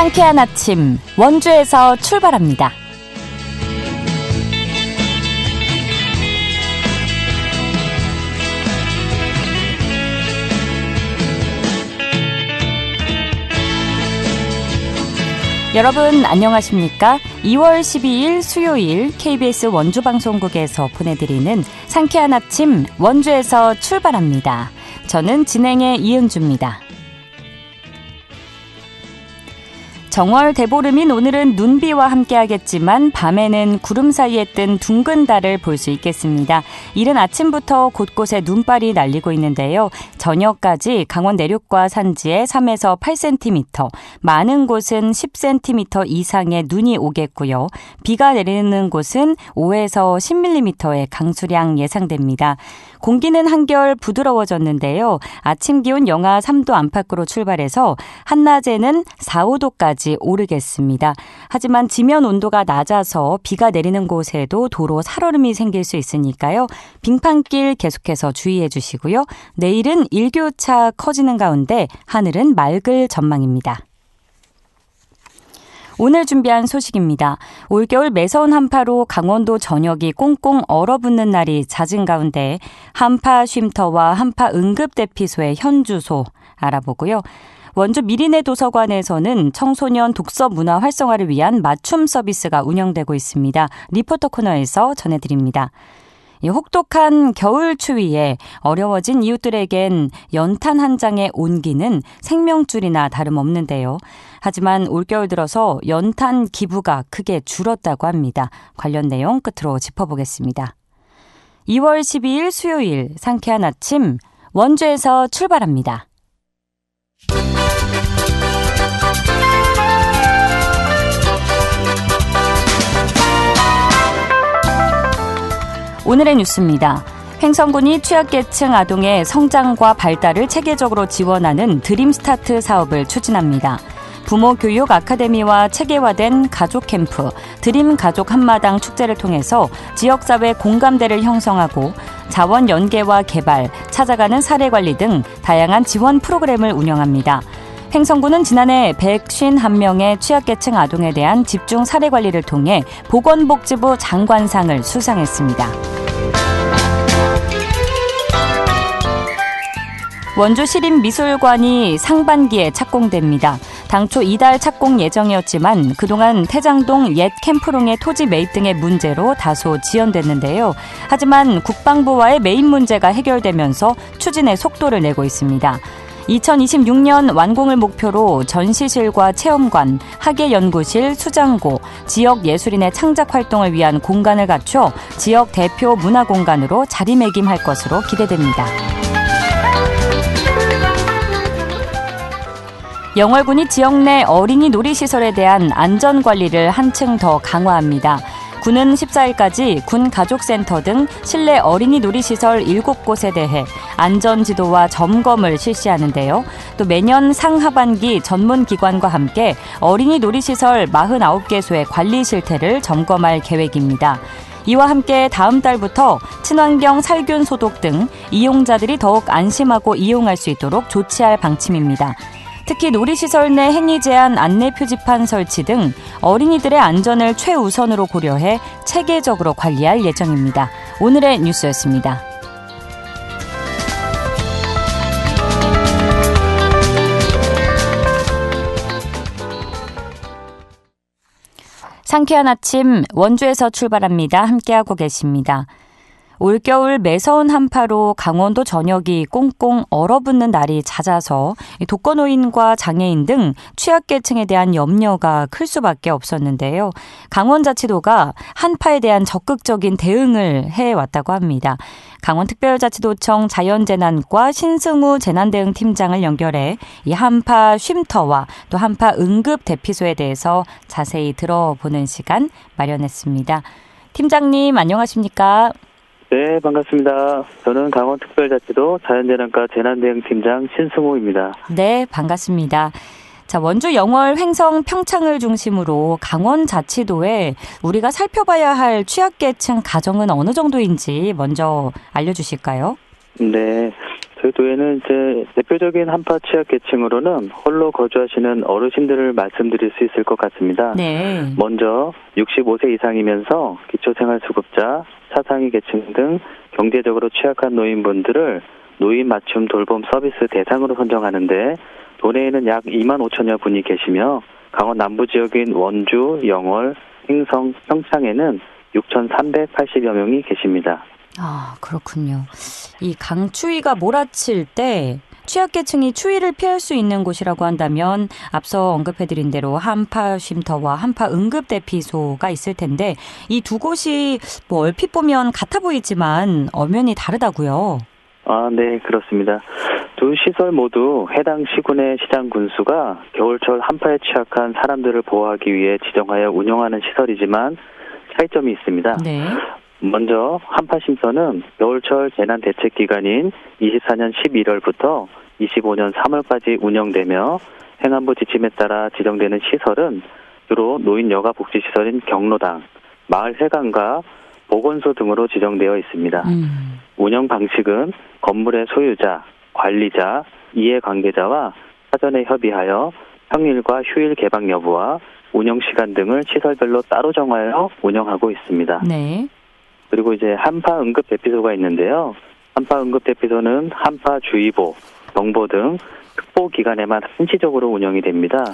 상쾌한 아침 원주에서 출발합니다. 여러분 안녕하십니까? 2월 12일 수요일 KBS 원주방송국에서 보내드리는 상쾌한 아침 원주에서 출발합니다. 저는 진행의 이은주입니다. 정월 대보름인 오늘은 눈비와 함께하겠지만 밤에는 구름 사이에 뜬 둥근 달을 볼 수 있겠습니다. 이른 아침부터 곳곳에 눈발이 날리고 있는데요. 저녁까지 강원 내륙과 산지에 3에서 8cm, 많은 곳은 10cm 이상의 눈이 오겠고요. 비가 내리는 곳은 5에서 10mm의 강수량 예상됩니다. 공기는 한결 부드러워졌는데요. 아침 기온 영하 3도 안팎으로 출발해서 한낮에는 4, 5도까지 오르겠습니다. 하지만 지면 온도가 낮아서 비가 내리는 곳에도 도로 살얼음이 생길 수 있으니까요. 빙판길 계속해서 주의해 주시고요. 내일은 일교차 커지는 가운데 하늘은 맑을 전망입니다. 오늘 준비한 소식입니다. 올겨울 매서운 한파로 강원도 전역이 꽁꽁 얼어붙는 날이 잦은 가운데 한파 쉼터와 한파 응급대피소의 현주소 알아보고요. 원주 미리네 도서관에서는 청소년 독서 문화 활성화를 위한 맞춤 서비스가 운영되고 있습니다. 리포터 코너에서 전해드립니다. 이 혹독한 겨울 추위에 어려워진 이웃들에겐 연탄 한 장의 온기는 생명줄이나 다름없는데요. 하지만 올겨울 들어서 연탄 기부가 크게 줄었다고 합니다. 관련 내용 끝으로 짚어보겠습니다. 2월 12일 수요일 상쾌한 아침 원주에서 출발합니다. 오늘의 뉴스입니다. 횡성군이 취약계층 아동의 성장과 발달을 체계적으로 지원하는 드림스타트 사업을 추진합니다. 부모 교육 아카데미와 체계화된 가족 캠프, 드림 가족 한마당 축제를 통해서 지역사회 공감대를 형성하고 자원 연계와 개발, 찾아가는 사례 관리 등 다양한 지원 프로그램을 운영합니다. 횡성군은 지난해 151명의 취약계층 아동에 대한 집중 사례 관리를 통해 보건복지부 장관상을 수상했습니다. 원주 시립미술관이 상반기에 착공됩니다. 당초 이달 착공 예정이었지만 그동안 태장동 옛 캠프롱의 토지 매입 등의 문제로 다소 지연됐는데요. 하지만 국방부와의 매입 문제가 해결되면서 추진의 속도를 내고 있습니다. 2026년 완공을 목표로 전시실과 체험관, 학예연구실, 수장고, 지역 예술인의 창작 활동을 위한 공간을 갖춰 지역 대표 문화공간으로 자리매김할 것으로 기대됩니다. 영월군이 지역 내 어린이 놀이시설에 대한 안전관리를 한층 더 강화합니다. 군은 14일까지 군 가족센터 등 실내 어린이 놀이시설 7곳에 대해 안전지도와 점검을 실시하는데요. 또 매년 상하반기 전문기관과 함께 어린이 놀이시설 49개소의 관리 실태를 점검할 계획입니다. 이와 함께 다음 달부터 친환경 살균 소독 등 이용자들이 더욱 안심하고 이용할 수 있도록 조치할 방침입니다. 특히 놀이시설 내 행위 제한 안내 표지판 설치 등 어린이들의 안전을 최우선으로 고려해 체계적으로 관리할 예정입니다. 오늘의 뉴스였습니다. 상쾌한 아침 원주에서 출발합니다. 함께하고 계십니다. 올겨울 매서운 한파로 강원도 전역이 꽁꽁 얼어붙는 날이 잦아서 독거노인과 장애인 등 취약계층에 대한 염려가 클 수밖에 없었는데요. 강원자치도가 한파에 대한 적극적인 대응을 해왔다고 합니다. 강원특별자치도청 자연재난과 신승우 재난대응팀장을 연결해 이 한파 쉼터와 또 한파 응급대피소에 대해서 자세히 들어보는 시간 마련했습니다. 팀장님 안녕하십니까? 네, 반갑습니다. 저는 강원특별자치도 자연재난과 재난대응팀장 신승호입니다. 네, 반갑습니다. 자, 원주 영월 횡성 평창을 중심으로 강원자치도에 우리가 살펴봐야 할 취약계층 가정은 어느 정도인지 먼저 알려주실까요? 네, 저희 도에는 이제 대표적인 한파 취약계층으로는 홀로 거주하시는 어르신들을 말씀드릴 수 있을 것 같습니다. 네. 먼저 65세 이상이면서 기초생활수급자, 차상위 계층 등 경제적으로 취약한 노인분들을 노인 맞춤 돌봄 서비스 대상으로 선정하는데 도내에는 약 2만 5천여 분이 계시며 강원 남부 지역인 원주, 영월, 행성, 평창에는 6,380여 명이 계십니다. 아, 그렇군요. 이 강추위가 몰아칠 때 취약계층이 추위를 피할 수 있는 곳이라고 한다면 앞서 언급해드린 대로 한파 쉼터와 한파 응급대피소가 있을 텐데 이 두 곳이 뭐 얼핏 보면 같아 보이지만 엄연히 다르다고요. 네, 그렇습니다. 두 시설 모두 해당 시군의 시장 군수가 겨울철 한파에 취약한 사람들을 보호하기 위해 지정하여 운영하는 시설이지만 차이점이 있습니다. 네. 먼저 한파쉼터는 겨울철 재난대책기간인 24년 11월부터 25년 3월까지 운영되며 행안부 지침에 따라 지정되는 시설은 주로 노인 여가복지시설인 경로당, 마을회관과 보건소 등으로 지정되어 있습니다. 운영 방식은 건물의 소유자, 관리자, 이해관계자와 사전에 협의하여 평일과 휴일 개방 여부와 운영시간 등을 시설별로 따로 정하여 운영하고 있습니다. 네. 그리고 이제 한파 응급 대피소가 있는데요. 한파 응급 대피소는 한파 주의보, 경보 등 특보 기간에만 한시적으로 운영이 됩니다.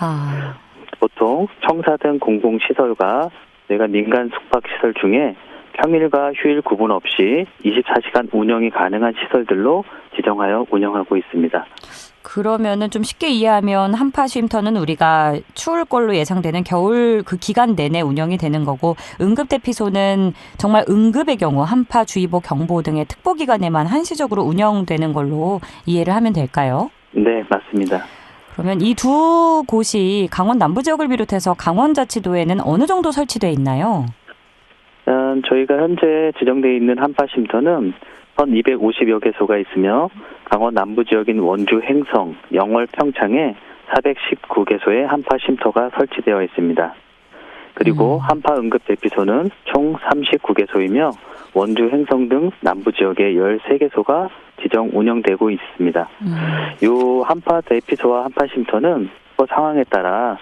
보통 청사 등 공공시설과 내가 민간 숙박시설 중에 평일과 휴일 구분 없이 24시간 운영이 가능한 시설들로 지정하여 운영하고 있습니다. 그러면은 좀 쉽게 이해하면 한파 쉼터는 우리가 추울 걸로 예상되는 겨울 그 기간 내내 운영이 되는 거고 응급대피소는 정말 응급의 경우 한파주의보 경보 등의 특보 기간에만 한시적으로 운영되는 걸로 이해를 하면 될까요? 네, 맞습니다. 그러면 이 두 곳이 강원 남부 지역을 비롯해서 강원자치도에는 어느 정도 설치되어 있나요? 저희가 현재 지정되어 있는 한파 쉼터는 1,250여 개소가 있으며 강원 남부 지역인 원주, 행성, 영월, 평창에 419개소의 한파 쉼터가 설치되어 있습니다. 그리고 한파 응급 대피소는 총 39개소이며 원주, 행성 등 남부 지역에 13개소가 지정 운영되고 있습니다. 이 한파 대피소와 한파 쉼터는 상황에 따라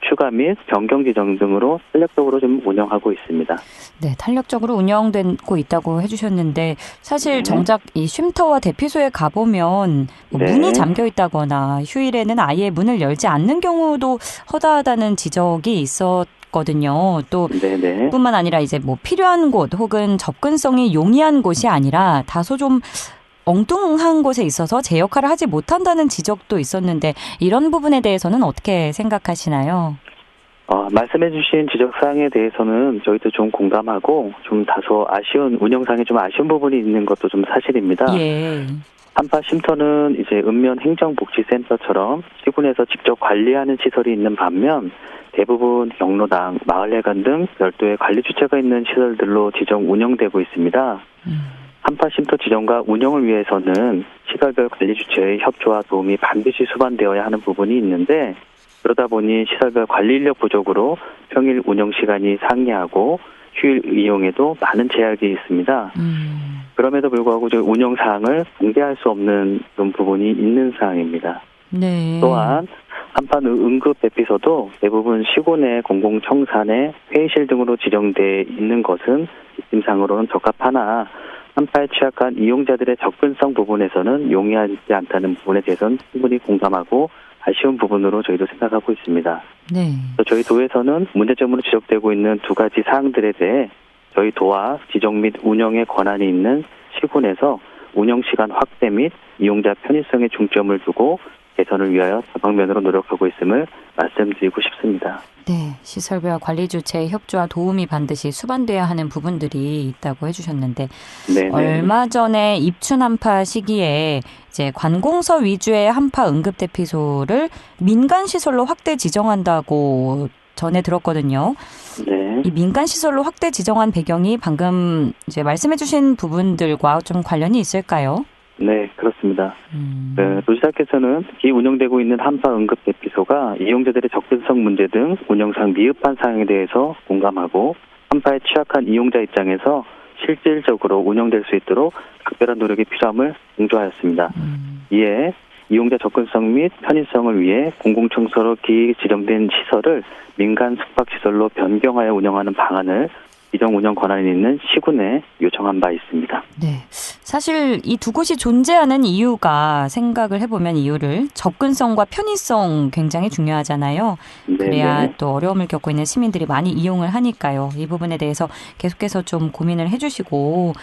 추가 및 변경 지정 등으로 탄력적으로 좀 운영하고 있습니다. 네, 탄력적으로 운영되고 있다고 해주셨는데 사실 정작 이 쉼터와 대피소에 가보면 문이 잠겨 있다거나 휴일에는 아예 문을 열지 않는 경우도 허다하다는 지적이 있었거든요. 또 뿐만 아니라 이제 뭐 필요한 곳 혹은 접근성이 용이한 곳이 아니라 다소 좀 엉뚱한 곳에 있어서 제 역할을 하지 못한다는 지적도 있었는데 이런 부분에 대해서는 어떻게 생각하시나요? 말씀해 주신 지적사항에 대해서는 저희도 좀 공감하고 좀 다소 운영상에 좀 아쉬운 부분이 있는 것도 좀 사실입니다. 예. 한파 쉼터는 이제 읍면 행정복지센터처럼 시군에서 직접 관리하는 시설이 있는 반면 대부분 경로당, 마을회관 등 별도의 관리 주체가 있는 시설들로 지정 운영되고 있습니다. 한파 쉼터 지정과 운영을 위해서는 시설별 관리 주체의 협조와 도움이 반드시 수반되어야 하는 부분이 있는데 그러다 보니 시설별 관리 인력 부족으로 평일 운영 시간이 상이하고 휴일 이용에도 많은 제약이 있습니다. 그럼에도 불구하고 저희 운영 사항을 공개할 수 없는 그런 부분이 있는 사항입니다. 네. 또한 한파 응급 대피소도 대부분 시군의 공공청산의 회의실 등으로 지정돼 있는 것은 지침상으로는 적합하나 한파에 취약한 이용자들의 접근성 부분에서는 용이하지 않다는 부분에 대해서는 충분히 공감하고 아쉬운 부분으로 저희도 생각하고 있습니다. 네. 저희 도에서는 문제점으로 지적되고 있는 두 가지 사항들에 대해 저희 도와 지정 및 운영의 권한이 있는 시군에서 운영시간 확대 및 이용자 편의성에 중점을 두고 개선을 위하여 다방면으로 노력하고 있음을 말씀드리고 싶습니다. 네, 시설별 관리 주체의 협조와 도움이 반드시 수반돼야 하는 부분들이 있다고 해주셨는데 얼마 전에 입춘 한파 시기에 이제 관공서 위주의 한파 응급 대피소를 민간 시설로 확대 지정한다고 전에 들었거든요. 네. 이 민간 시설로 확대 지정한 배경이 방금 이제 말씀해주신 부분들과 좀 관련이 있을까요? 네, 그렇습니다. 도지사께서는 이 운영되고 있는 한파 응급 대피소가 이용자들의 접근성 문제 등 운영상 미흡한 사항에 대해서 공감하고 한파에 취약한 이용자 입장에서 실질적으로 운영될 수 있도록 각별한 노력이 필요함을 강조하였습니다. 이에 이용자 접근성 및 편의성을 위해 공공청소로 기획 지정된 시설을 민간 숙박시설로 변경하여 운영하는 방안을 기존 운영 권한이 있는 시군에 요청한 바 있습니다. 네, 사실 이 두 곳이 존재하는 이유가 생각을 해보면 이유를 접근성과 편의성 굉장히 중요하잖아요. 그래야 네네. 또 어려움을 겪고 있는 시민들이 많이 이용을 하니까요. 이 부분에 대해서 계속해서 좀 고민을 해주시고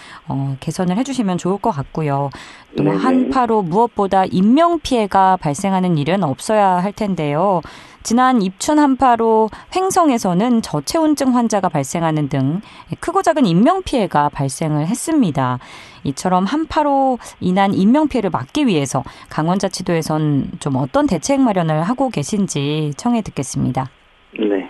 개선을 해주시면 좋을 것 같고요. 또 네네. 한파로 무엇보다 인명피해가 발생하는 일은 없어야 할 텐데요. 지난 입춘 한파로 횡성에서는 저체온증 환자가 발생하는 등 크고 작은 인명피해가 발생을 했습니다. 이처럼 한파로 인한 인명피해를 막기 위해서 강원자치도에선 좀 어떤 대책 마련을 하고 계신지 청해 듣겠습니다. 네.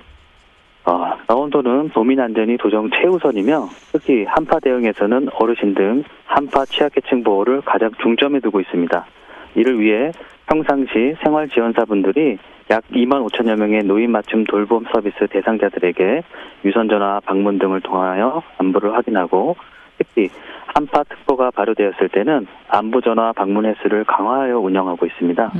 강원도는 도민 안전이 도정 최우선이며 특히 한파 대응에서는 어르신 등 한파 취약계층 보호를 가장 중점에 두고 있습니다. 이를 위해 평상시 생활지원사분들이 약 2만 5천여 명의 노인 맞춤 돌봄 서비스 대상자들에게 유선전화 방문 등을 통하여 안부를 확인하고 특히 한파 특보가 발효되었을 때는 안부전화 방문 횟수를 강화하여 운영하고 있습니다.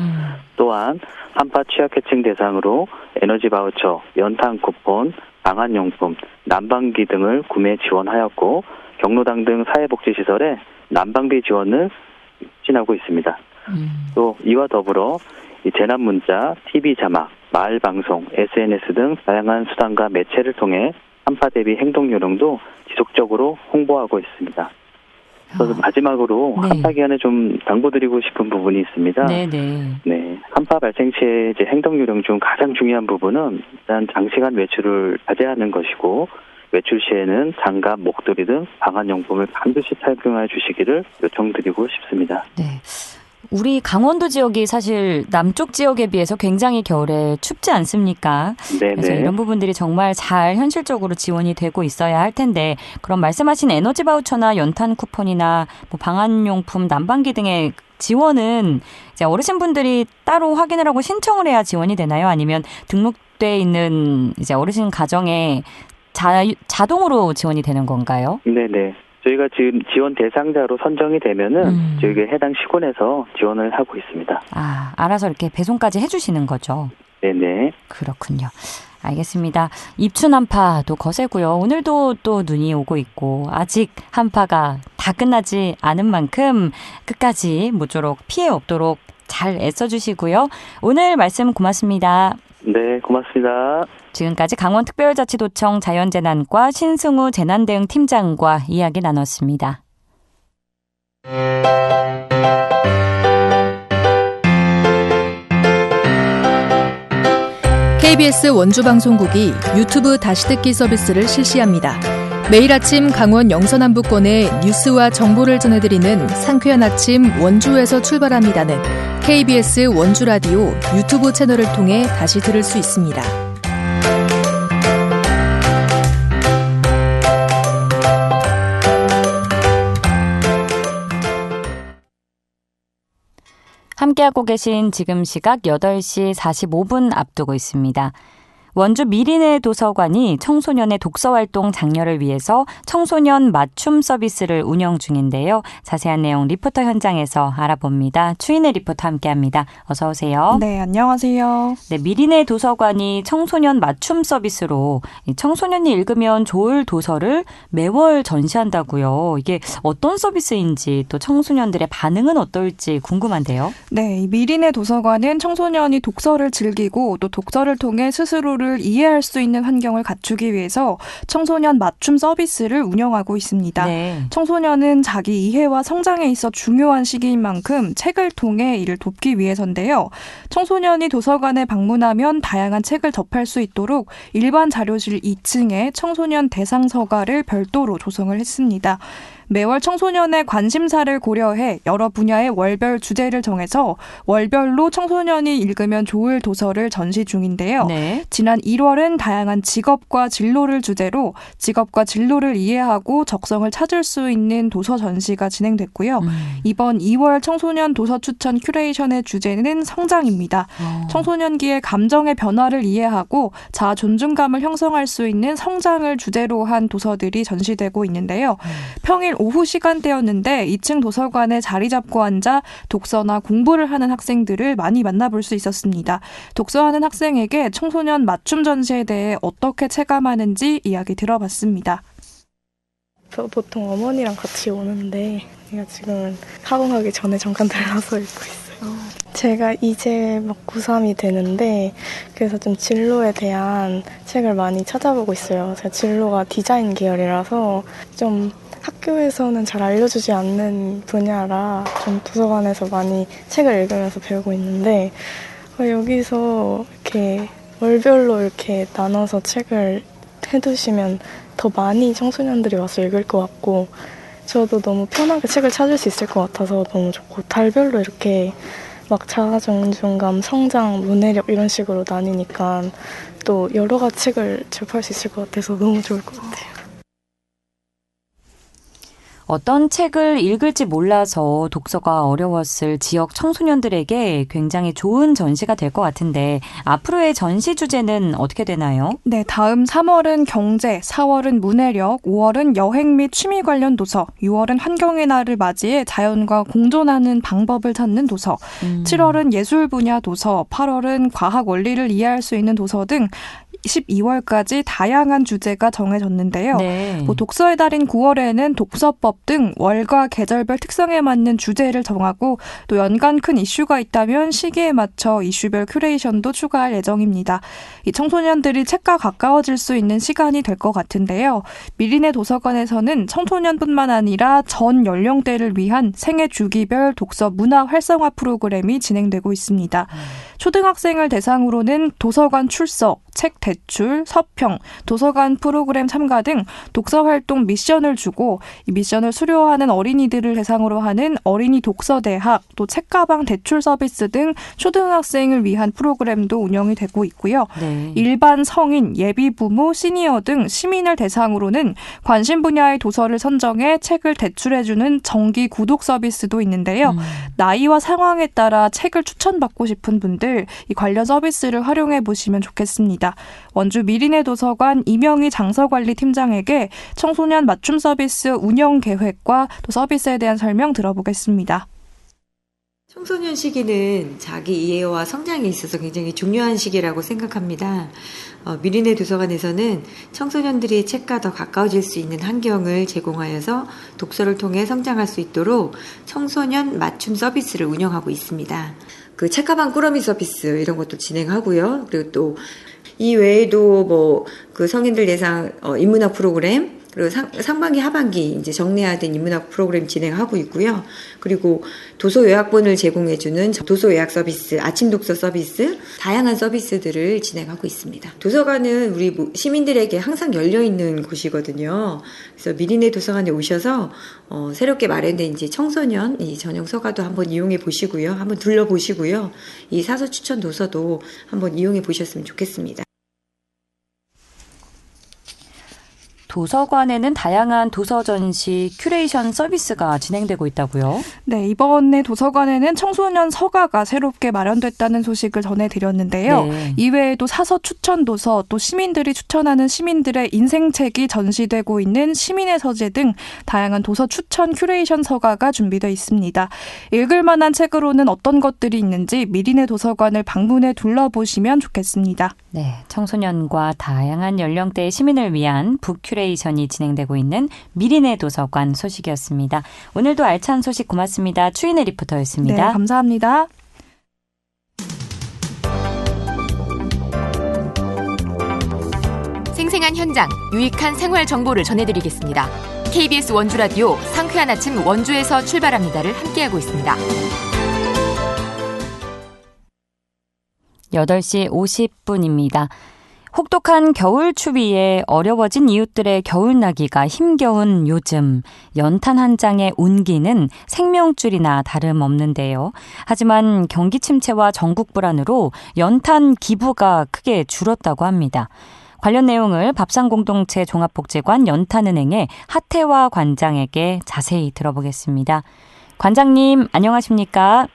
또한 한파 취약계층 대상으로 에너지 바우처, 연탄 쿠폰, 방한용품, 난방기 등을 구매 지원하였고 경로당 등 사회복지시설에 난방비 지원을 추진하고 있습니다. 또 이와 더불어 이 재난 문자, TV 자막, 마을 방송, SNS 등 다양한 수단과 매체를 통해 한파 대비 행동 요령도 지속적으로 홍보하고 있습니다. 그래서 마지막으로 네. 한파 기간에 좀 당부드리고 싶은 부분이 있습니다. 네네. 네, 한파 발생 시에 이제 행동 요령 중 가장 중요한 부분은 일단 장시간 외출을 자제하는 것이고 외출 시에는 장갑, 목도리 등 방한용품을 반드시 착용해 주시기를 요청드리고 싶습니다. 네. 우리 강원도 지역이 사실 남쪽 지역에 비해서 굉장히 겨울에 춥지 않습니까? 네네. 그래서 이런 부분들이 정말 잘 현실적으로 지원이 되고 있어야 할 텐데 그럼 말씀하신 에너지 바우처나 연탄 쿠폰이나 뭐 방한용품, 난방기 등의 지원은 이제 어르신분들이 따로 확인을 하고 신청을 해야 지원이 되나요? 아니면 등록돼 있는 이제 어르신 가정에 자동으로 지원이 되는 건가요? 네네. 저희가 지금 지원 대상자로 선정이 되면은 저희가 해당 시군에서 지원을 하고 있습니다. 아, 알아서 이렇게 배송까지 해주시는 거죠? 네네. 그렇군요. 알겠습니다. 입춘 한파도 거세고요. 오늘도 또 눈이 오고 있고 아직 한파가 다 끝나지 않은 만큼 끝까지 모쪼록 피해 없도록 잘 애써주시고요. 오늘 말씀 고맙습니다. 네, 고맙습니다. 지금까지 강원특별자치도청 자연재난과 신승우 재난대응팀장과 이야기 나눴습니다. KBS 원주방송국이 유튜브 다시 듣기 서비스를 실시합니다. 매일 아침 강원 영서남부권의 뉴스와 정보를 전해드리는 상쾌한 아침 원주에서 출발합니다는 KBS 원주라디오 유튜브 채널을 통해 다시 들을 수 있습니다. 함께하고 계신 지금 시각 8시 45분 앞두고 있습니다. 원주 미리네 도서관이 청소년의 독서활동 장려를 위해서 청소년 맞춤 서비스를 운영 중인데요. 자세한 내용 리포터 현장에서 알아봅니다. 추인혜 리포터 함께합니다. 어서 오세요. 네, 안녕하세요. 네, 미리네 도서관이 청소년 맞춤 서비스로 청소년이 읽으면 좋을 도서를 매월 전시한다고요. 이게 어떤 서비스인지 또 청소년들의 반응은 어떨지 궁금한데요. 네, 이 미리네 도서관은 청소년이 독서를 즐기고 또 독서를 통해 스스로를 이해할 수 있는 환경을 갖추기 위해서 청소년 맞춤 서비스를 운영하고 있습니다. 네. 청소년은 자기 이해와 성장에 있어 중요한 시기인 만큼 책을 통해 이를 돕기 위해서인데요. 청소년이 도서관에 방문하면 다양한 책을 접할 수 있도록 일반 자료실 2층에 청소년 대상 서가를 별도로 조성을 했습니다. 매월 청소년의 관심사를 고려해 여러 분야의 월별 주제를 정해서 월별로 청소년이 읽으면 좋을 도서를 전시 중인데요. 네. 지난 1월은 다양한 직업과 진로를 주제로 직업과 진로를 이해하고 적성을 찾을 수 있는 도서 전시가 진행됐고요. 이번 2월 청소년 도서 추천 큐레이션의 주제는 성장입니다. 청소년기의 감정의 변화를 이해하고 자아 존중감을 형성할 수 있는 성장을 주제로 한 도서들이 전시되고 있는데요. 평일 오후 시간대였는데 2층 도서관에 자리 잡고 앉아 독서나 공부를 하는 학생들을 많이 만나볼 수 있었습니다. 독서하는 학생에게 청소년 맞춤 전시에 대해 어떻게 체감하는지 이야기 들어봤습니다. 저 보통 어머니랑 같이 오는데 제가 지금은 학원 가기 전에 잠깐 들러서 읽고 있어요. 제가 이제 막 고3이 되는데 그래서 좀 진로에 대한 책을 많이 찾아보고 있어요. 제가 진로가 디자인 계열이라서 좀 학교에서는 잘 알려주지 않는 분야라 좀 도서관에서 많이 책을 읽으면서 배우고 있는데 여기서 이렇게 월별로 이렇게 나눠서 책을 해두시면 더 많이 청소년들이 와서 읽을 것 같고 저도 너무 편하게 책을 찾을 수 있을 것 같아서 너무 좋고 달별로 이렇게 막 자아존중감, 성장, 문해력 이런 식으로 나뉘니까 또 여러 가지 책을 접할 수 있을 것 같아서 너무 좋을 것 같아요. 어떤 책을 읽을지 몰라서 독서가 어려웠을 지역 청소년들에게 굉장히 좋은 전시가 될 것 같은데 앞으로의 전시 주제는 어떻게 되나요? 네, 다음 3월은 경제, 4월은 문해력, 5월은 여행 및 취미 관련 도서, 6월은 환경의 날을 맞이해 자연과 공존하는 방법을 찾는 도서, 7월은 예술 분야 도서, 8월은 과학 원리를 이해할 수 있는 도서 등 12월까지 다양한 주제가 정해졌는데요. 네. 독서의 달인 9월에는 독서법 등 월과 계절별 특성에 맞는 주제를 정하고 또 연간 큰 이슈가 있다면 시기에 맞춰 이슈별 큐레이션도 추가할 예정입니다. 이 청소년들이 책과 가까워질 수 있는 시간이 될 것 같은데요. 미리네 도서관에서는 청소년뿐만 아니라 전 연령대를 위한 생애 주기별 독서 문화 활성화 프로그램이 진행되고 있습니다. 초등학생을 대상으로는 도서관 출석, 책 대출, 서평, 도서관 프로그램 참가 등 독서 활동 미션을 주고 이 미션을 수료하는 어린이들을 대상으로 하는 어린이 독서대학, 또 책가방 대출 서비스 등 초등학생을 위한 프로그램도 운영이 되고 있고요. 네. 일반 성인, 예비 부모, 시니어 등 시민을 대상으로는 관심 분야의 도서를 선정해 책을 대출해주는 정기 구독 서비스도 있는데요. 나이와 상황에 따라 책을 추천받고 싶은 분들 이 관련 서비스를 활용해 보시면 좋겠습니다. 원주 미리네 도서관 이명희 장서관리팀장에게 청소년 맞춤 서비스 운영 계획과 또 서비스에 대한 설명 들어보겠습니다. 청소년 시기는 자기 이해와 성장에 있어서 굉장히 중요한 시기라고 생각합니다. 미리네 도서관에서는 청소년들이 책과 더 가까워질 수 있는 환경을 제공하여서 독서를 통해 성장할 수 있도록 청소년 맞춤 서비스를 운영하고 있습니다. 그 책가방 꾸러미 서비스 이런 것도 진행하고요. 그리고 또 이 외에도 그 성인들 예상 인문학 프로그램 그리고 상반기 하반기 이제 정례화된 인문학 프로그램 진행하고 있고요. 그리고 도서 요약본을 제공해주는 도서 요약 서비스, 아침 독서 서비스, 다양한 서비스들을 진행하고 있습니다. 도서관은 우리 시민들에게 항상 열려 있는 곳이거든요. 그래서 미리네 도서관에 오셔서 새롭게 마련된 이제 청소년 이 전용 서가도 한번 이용해 보시고요, 한번 둘러보시고요, 이 사서 추천 도서도 한번 이용해 보셨으면 좋겠습니다. 도서관에는 다양한 도서 전시 큐레이션 서비스가 진행되고 있다고요? 네, 이번에 도서관에는 청소년 서가가 새롭게 마련됐다는 소식을 전해드렸는데요. 네. 이외에도 사서 추천 도서, 또 시민들이 추천하는 시민들의 인생책이 전시되고 있는 시민의 서재 등 다양한 도서 추천 큐레이션 서가가 준비되어 있습니다. 읽을 만한 책으로는 어떤 것들이 있는지 미리네 도서관을 방문해 둘러보시면 좋겠습니다. 네, 청소년과 다양한 연령대의 시민을 위한 북 큐레이션이 진행되고 있는 미리네 도서관 소식이었습니다. 오늘도 알찬 소식 고맙습니다. 추인혜 리포터였습니다. 네, 감사합니다. 생생한 현장, 유익한 생활 정보를 전해드리겠습니다. KBS 원주 라디오 상쾌한 아침 원주에서 출발합니다를 함께하고 있습니다. 8시 50분입니다. 혹독한 겨울 추위에 어려워진 이웃들의 겨울나기가 힘겨운 요즘, 연탄 한 장의 온기는 생명줄이나 다름없는데요. 하지만 경기 침체와 전국 불안으로 연탄 기부가 크게 줄었다고 합니다. 관련 내용을 밥상공동체 종합복지관 연탄은행의 하태화 관장에게 자세히 들어보겠습니다. 관장님, 안녕하십니까?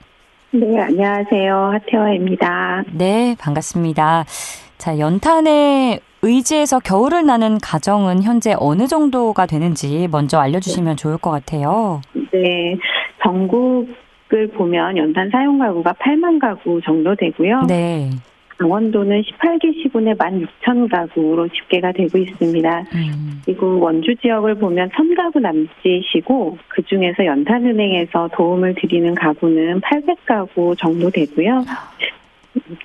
네, 안녕하세요. 하태화입니다. 네, 반갑습니다. 자, 연탄에 의지해서 겨울을 나는 가정은 현재 어느 정도가 되는지 먼저 알려주시면 좋을 것 같아요. 네, 전국을 보면 연탄 사용 가구가 8만 가구 정도 되고요. 네. 강원도는 18개 시군에 16,000가구로 집계가 되고 있습니다. 그리고 원주 지역을 보면 1,000가구 남짓이고 그중에서 연탄은행에서 도움을 드리는 가구는 800가구 정도 되고요.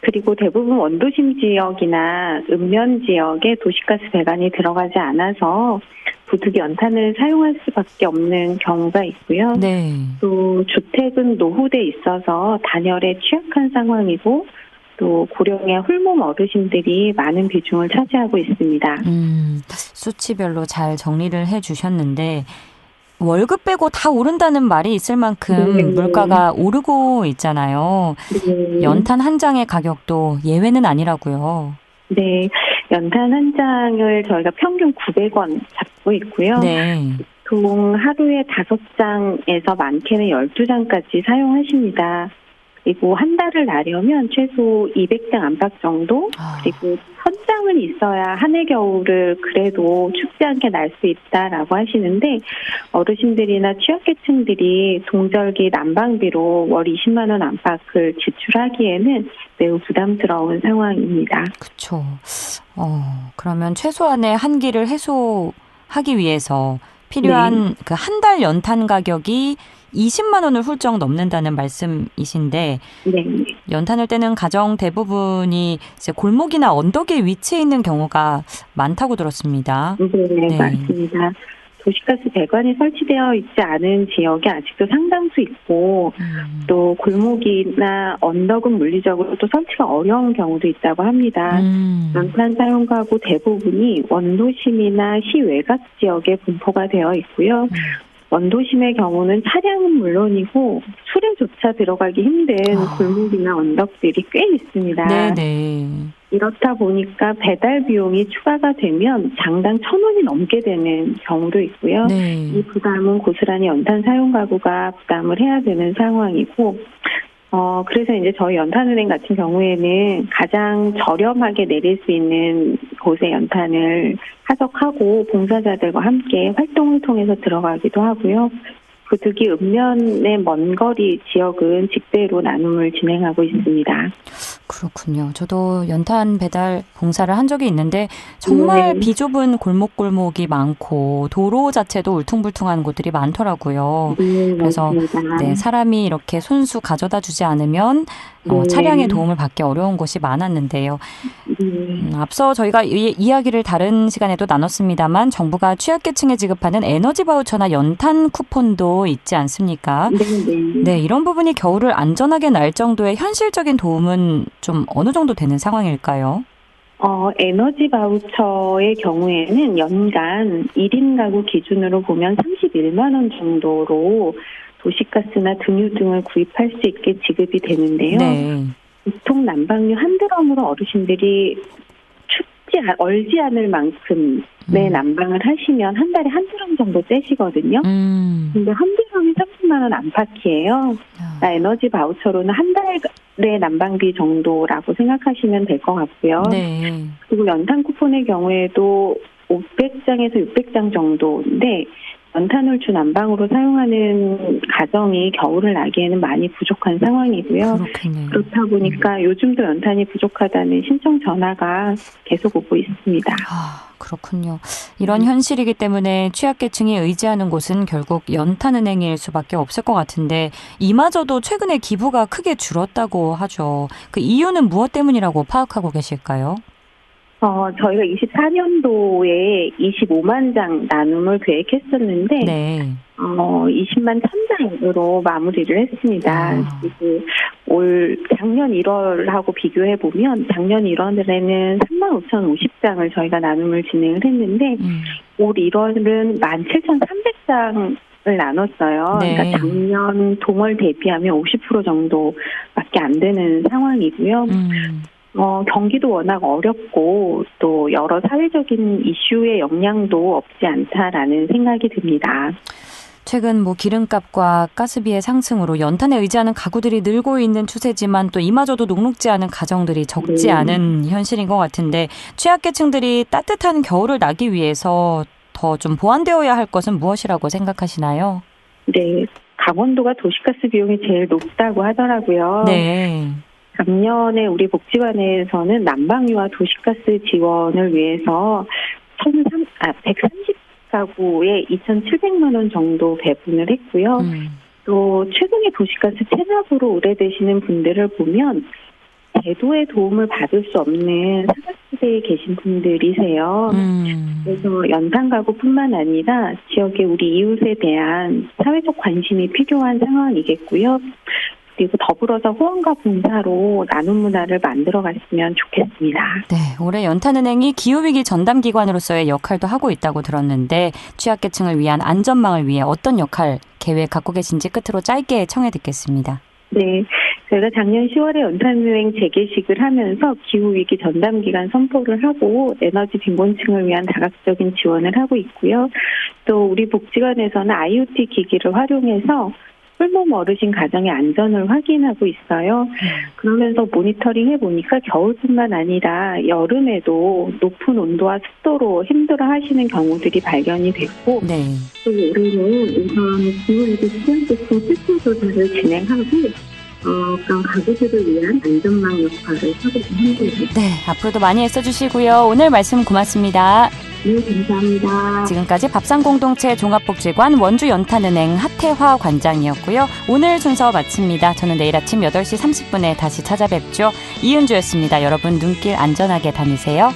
그리고 대부분 원도심 지역이나 읍면 지역에 도시가스 배관이 들어가지 않아서 부득이 연탄을 사용할 수밖에 없는 경우가 있고요. 네. 또 주택은 노후돼 있어서 단열에 취약한 상황이고 또 고령의 홀몸 어르신들이 많은 비중을 차지하고 있습니다. 수치별로 잘 정리를 해주셨는데 월급 빼고 다 오른다는 말이 있을 만큼 물가가 오르고 있잖아요. 연탄 한 장의 가격도 예외는 아니라고요. 네, 연탄 한 장을 저희가 평균 900원 잡고 있고요. 네. 보통 하루에 5장에서 많게는 12장까지 사용하십니다. 그리고 한 달을 나려면 최소 200장 안팎 정도, 그리고 1000장은 있어야 한 해 겨울을 그래도 춥지 않게 날 수 있다라고 하시는데 어르신들이나 취약계층들이 동절기 난방비로 월 20만 원 안팎을 지출하기에는 매우 부담스러운 상황입니다. 그렇죠. 그러면 최소한의 한기를 해소하기 위해서 필요한 그 한 달 연탄 가격이 20만 원을 훌쩍 넘는다는 말씀이신데 네. 연탄을 떼는 가정 대부분이 이제 골목이나 언덕에 위치해 있는 경우가 많다고 들었습니다. 네, 맞습니다. 도시가스 배관이 설치되어 있지 않은 지역이 아직도 상당수 있고 또 골목이나 언덕은 물리적으로 또 설치가 어려운 경우도 있다고 합니다. 연탄 사용 가구 대부분이 원도심이나 시외곽 지역에 분포가 되어 있고요. 원도심의 경우는 차량은 물론이고 수레조차 들어가기 힘든 골목이나 언덕들이 꽤 있습니다. 네네. 이렇다 보니까 배달 비용이 추가가 되면 장당 1,000원이 넘게 되는 경우도 있고요. 네. 이 부담은 고스란히 연탄 사용 가구가 부담을 해야 되는 상황이고 그래서 이제 저희 연탄은행 같은 경우에는 가장 저렴하게 내릴 수 있는 곳에 연탄을 하석하고 봉사자들과 함께 활동을 통해서 들어가기도 하고요. 부득이 읍면의 먼 거리 지역은 직배로 나눔을 진행하고 있습니다. 그렇군요. 저도 연탄 배달 봉사를 한 적이 있는데 정말 비좁은 골목골목이 많고 도로 자체도 울퉁불퉁한 곳들이 많더라고요. 그래서 사람이 이렇게 손수 가져다 주지 않으면 차량의 도움을 받기 어려운 곳이 많았는데요. 앞서 저희가 이야기를 다른 시간에도 나눴습니다만 정부가 취약계층에 지급하는 에너지 바우처나 연탄 쿠폰도 있지 않습니까? 네, 이런 부분이 겨울을 안전하게 날 정도의 현실적인 도움은 좀 어느 정도 되는 상황일까요? 에너지 바우처의 경우에는 연간 1인 가구 기준으로 보면 31만 원 정도로 도시가스나 등유 등을 구입할 수 있게 지급이 되는데요. 네. 보통 난방유 한 드럼으로 어르신들이 얼지 않을 만큼의 난방을 하시면 한 달에 한 드럼 정도 떼시거든요. 근데 한 드럼이 30만 원 안팎이에요. 에너지 바우처로는 한 달의 난방비 정도라고 생각하시면 될 것 같고요. 네. 그리고 연탄 쿠폰의 경우에도 500장에서 600장 정도인데 연탄을 주 난방으로 사용하는 가정이 겨울을 나기에는 많이 부족한 상황이고요. 그렇군요. 그렇다 보니까 요즘도 연탄이 부족하다는 신청 전화가 계속 오고 있습니다. 그렇군요. 이런 현실이기 때문에 취약계층이 의지하는 곳은 결국 연탄은행일 수밖에 없을 것 같은데 이마저도 최근에 기부가 크게 줄었다고 하죠. 그 이유는 무엇 때문이라고 파악하고 계실까요? 저희가 24년도에 25만 장 나눔을 계획했었는데, 네. 20만 1,000장으로 마무리를 했습니다. 그리고 작년 1월하고 비교해보면, 작년 1월에는 35,050장을 저희가 나눔을 진행을 했는데, 올 1월은 17,300장을 나눴어요. 네. 그러니까 작년 동월 대비하면 50% 정도밖에 안 되는 상황이고요. 경기도 워낙 어렵고 또 여러 사회적인 이슈의 영향도 없지 않다라는 생각이 듭니다. 최근 기름값과 가스비의 상승으로 연탄에 의지하는 가구들이 늘고 있는 추세지만 또 이마저도 녹록지 않은 가정들이 적지 않은 현실인 것 같은데 취약계층들이 따뜻한 겨울을 나기 위해서 더 좀 보완되어야 할 것은 무엇이라고 생각하시나요? 네, 강원도가 도시가스 비용이 제일 높다고 하더라고요. 네. 작년에 우리 복지관에서는 난방유와 도시가스 지원을 위해서 130가구에 2,700만 원 정도 배분을 했고요. 또 최근에 도시가스 체납으로 의뢰되시는 분들을 보면 제도의 도움을 받을 수 없는 사각지대에 계신 분들이세요. 그래서 연탄 가구뿐만 아니라 지역의 우리 이웃에 대한 사회적 관심이 필요한 상황이겠고요. 그리고 더불어서 후원과 봉사로 나눔 문화를 만들어갔으면 좋겠습니다. 네, 올해 연탄은행이 기후위기 전담기관으로서의 역할도 하고 있다고 들었는데 취약계층을 위한 안전망을 위해 어떤 역할 계획 갖고 계신지 끝으로 짧게 청해 듣겠습니다. 네, 저희가 작년 10월에 연탄은행 재개식을 하면서 기후위기 전담기관 선포를 하고 에너지 빈곤층을 위한 다각적인 지원을 하고 있고요. 또 우리 복지관에서는 IoT 기기를 활용해서 홀몸 어르신 가정의 안전을 확인하고 있어요. 그러면서 모니터링 해보니까 겨울뿐만 아니라 여름에도 높은 온도와 습도로 힘들어 하시는 경우들이 발견이 됐고 네. 또 올해는 우선 기후위기 취약계층 실태 조사를 진행하고 그런 가구들을 위한 안전망 역할을 하고 있습니다. 네, 앞으로도 많이 애써주시고요. 오늘 말씀 고맙습니다. 네, 감사합니다. 지금까지 밥상공동체 종합복지관 원주연탄은행 하태화 관장이었고요. 오늘 순서 마칩니다. 저는 내일 아침 8시 30분에 다시 찾아뵙죠. 이은주였습니다. 여러분 눈길 안전하게 다니세요.